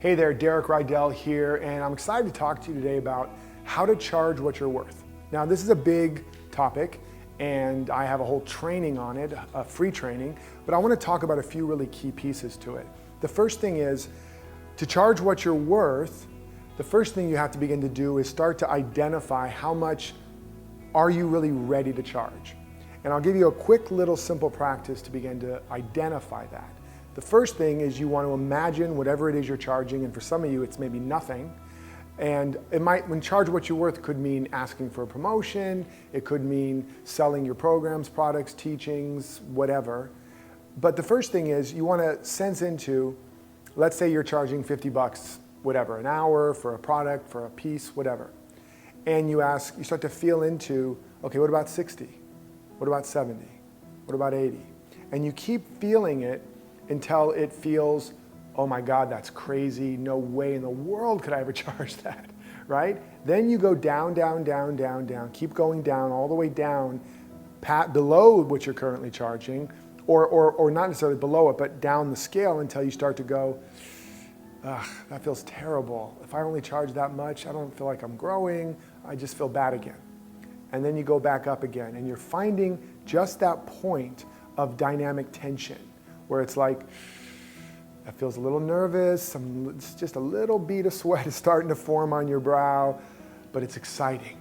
Hey there, Derek Rydall here, and I'm excited to talk to you today about how to charge what you're worth. Now, this is a big topic, and I have a whole training on it, a free training, but I want to talk about a few really key pieces to it. The first thing is, to charge what you're worth, the first thing you have to begin to do is start to identify how much are you really ready to charge. And I'll give you a quick little simple practice to begin to identify that. The first thing is you want to imagine whatever it is you're charging, and for some of you it's maybe nothing. And it might, when charge what you're worth, could mean asking for a promotion, it could mean selling your programs, products, teachings, whatever. But the first thing is you want to sense into, let's say you're charging 50 bucks, whatever, an hour for a product, for a piece, whatever. And you start to feel into, okay, what about 60? What about 70? What about 80? And you keep feeling it until it feels, oh my God, that's crazy. No way in the world could I ever charge that, right? Then you go down, down, down, down, down, keep going down, all the way down, below what you're currently charging, or not necessarily below it, but down the scale until you start to go, ugh, that feels terrible. If I only charge that much, I don't feel like I'm growing. I just feel bad again. And then you go back up again, and you're finding just that point of dynamic tension, where it's like, that feels a little nervous, it's just a little bead of sweat is starting to form on your brow, but it's exciting.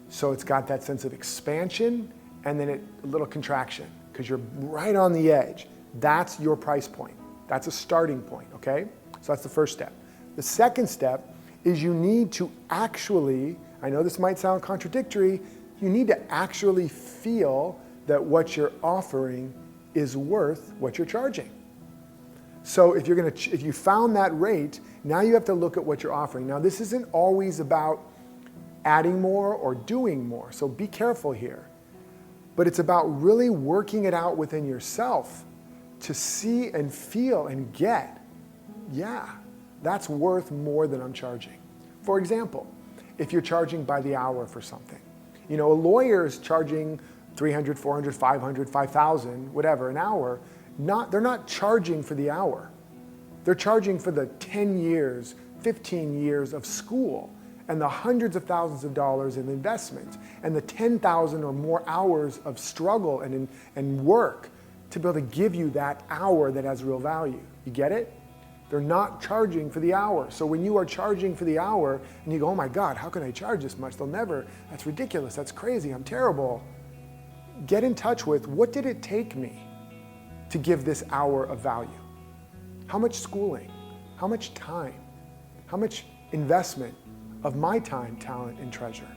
So it's got that sense of expansion and then a little contraction, because you're right on the edge. That's your price point. That's a starting point, okay? So that's the first step. The second step is you need to actually, I know this might sound contradictory, you need to actually feel that what you're offering is worth what you're charging. So if you found that rate, now you have to look at what you're offering. Now, this isn't always about adding more or doing more, so be careful here. But it's about really working it out within yourself to see and feel and get, yeah, that's worth more than I'm charging. For example, if you're charging by the hour for something, a lawyer is charging $300, $400, $500, $5,000, whatever, an hour. They're not charging for the hour. They're charging for the 10 years, 15 years of school, and the hundreds of thousands of dollars in investment, and the 10,000 or more hours of struggle and work to be able to give you that hour that has real value. You get it? They're not charging for the hour. So when you are charging for the hour, and you go, oh my God, how can I charge this much? They'll never, that's ridiculous, that's crazy, I'm terrible. Get in touch with, what did it take me to give this hour of value? How much schooling? How much time? How much investment of my time, talent, and treasure?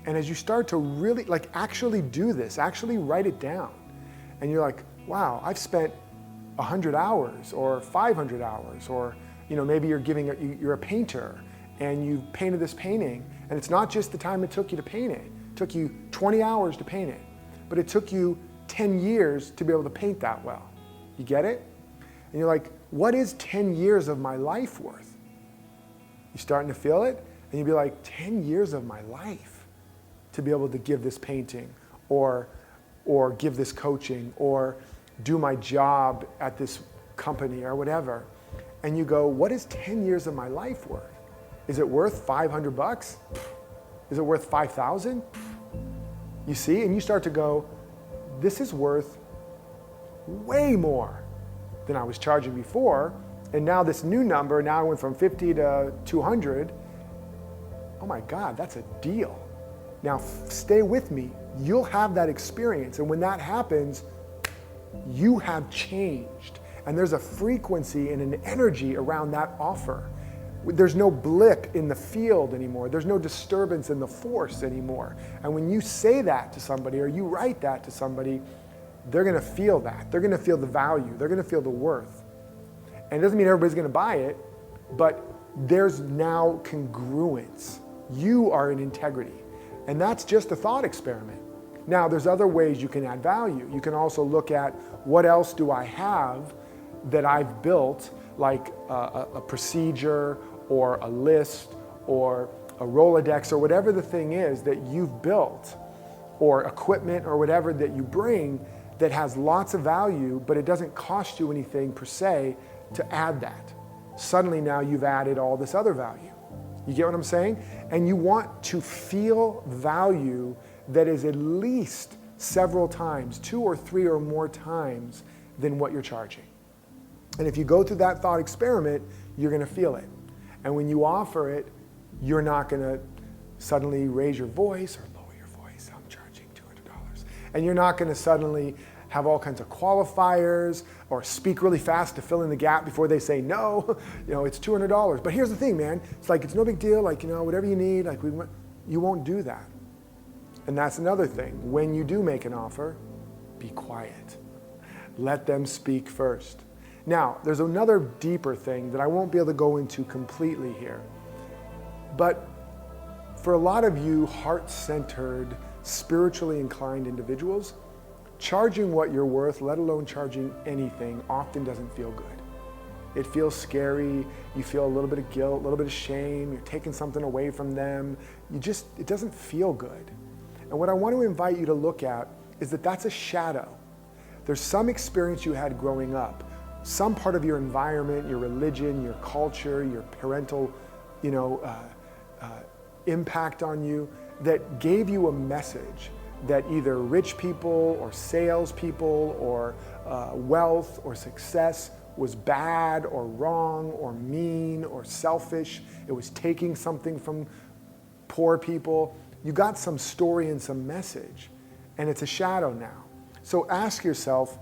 And as you start to really, actually do this, actually write it down, and you're like, wow, I've spent 100 hours or 500 hours, or maybe you're a painter and you painted this painting, and it's not just the time it took you to paint it. It took you 20 hours to paint it, but it took you 10 years to be able to paint that well. You get it? And you're like, what is 10 years of my life worth? You starting to feel it? And you'd be like, 10 years of my life to be able to give this painting, or give this coaching, or do my job at this company or whatever. And you go, what is 10 years of my life worth? Is it worth 500 bucks? Is it worth 5,000? You see, and you start to go, this is worth way more than I was charging before. And now this new number, now I went from 50 to 200. Oh my God, that's a deal. Now stay with me. You'll have that experience. And when that happens, you have changed. And there's a frequency and an energy around that offer. There's no blip in the field anymore. There's no disturbance in the force anymore. And when you say that to somebody, or you write that to somebody, they're gonna feel that. They're gonna feel the value. They're gonna feel the worth. And it doesn't mean everybody's gonna buy it, but there's now congruence. You are in integrity. And that's just a thought experiment. Now, there's other ways you can add value. You can also look at, what else do I have that I've built, like a procedure, or a list, or a Rolodex, or whatever the thing is that you've built, or equipment, or whatever that you bring that has lots of value, but it doesn't cost you anything per se to add that. suddenly now you've added all this other value. You get what I'm saying? And you want to feel value that is at least several times, 2 or 3 or more times than what you're charging. And if you go through that thought experiment, you're going to feel it. And when you offer it, you're not going to suddenly raise your voice or lower your voice. I'm charging $200. And you're not going to suddenly have all kinds of qualifiers or speak really fast to fill in the gap before they say no. It's $200. But here's the thing, man. It's like, it's no big deal. Like, whatever you need, you won't do that. And that's another thing. When you do make an offer, be quiet. Let them speak first. Now, there's another deeper thing that I won't be able to go into completely here. But for a lot of you heart-centered, spiritually inclined individuals, charging what you're worth, let alone charging anything, often doesn't feel good. It feels scary. You feel a little bit of guilt, a little bit of shame. You're taking something away from them. It doesn't feel good. And what I want to invite you to look at is that that's a shadow. There's some experience you had growing up, some part of your environment, your religion, your culture, your parental, impact on you that gave you a message that either rich people or salespeople or wealth or success was bad or wrong or mean or selfish. It was taking something from poor people. You got some story and some message, and it's a shadow now. So ask yourself,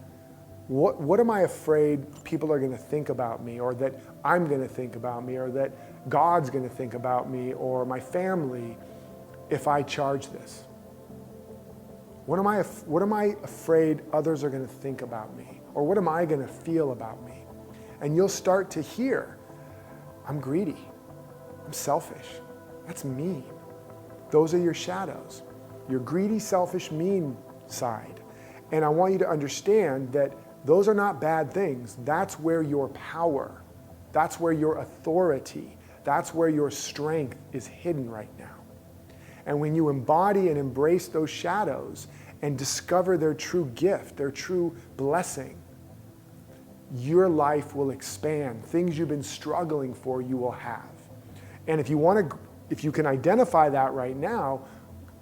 what am I afraid people are going to think about me, or that I'm going to think about me, or that God's going to think about me, or my family if I charge this? What am I afraid others are going to think about me? Or what am I going to feel about me? And you'll start to hear, I'm greedy, I'm selfish, that's mean. Those are your shadows, your greedy, selfish, mean side. And I want you to understand that those are not bad things. That's where your power, that's where your authority, that's where your strength is hidden right now. And when you embody and embrace those shadows and discover their true gift, their true blessing, your life will expand. Things you've been struggling for, you will have. And if you can identify that right now,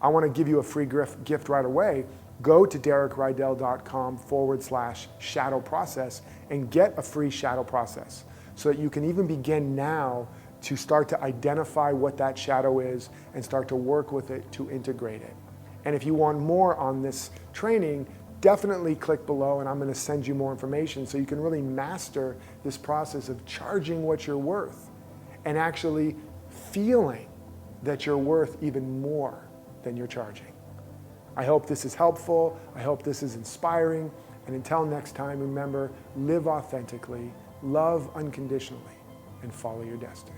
I want to give you a free gift right away. Go to DerekRydall.com/shadow process and get a free shadow process so that you can even begin now to start to identify what that shadow is and start to work with it to integrate it. And if you want more on this training, definitely click below and I'm going to send you more information so you can really master this process of charging what you're worth and actually feeling that you're worth even more than you're charging. I hope this is helpful. I hope this is inspiring. And until next time, remember, live authentically, love unconditionally, and follow your destiny.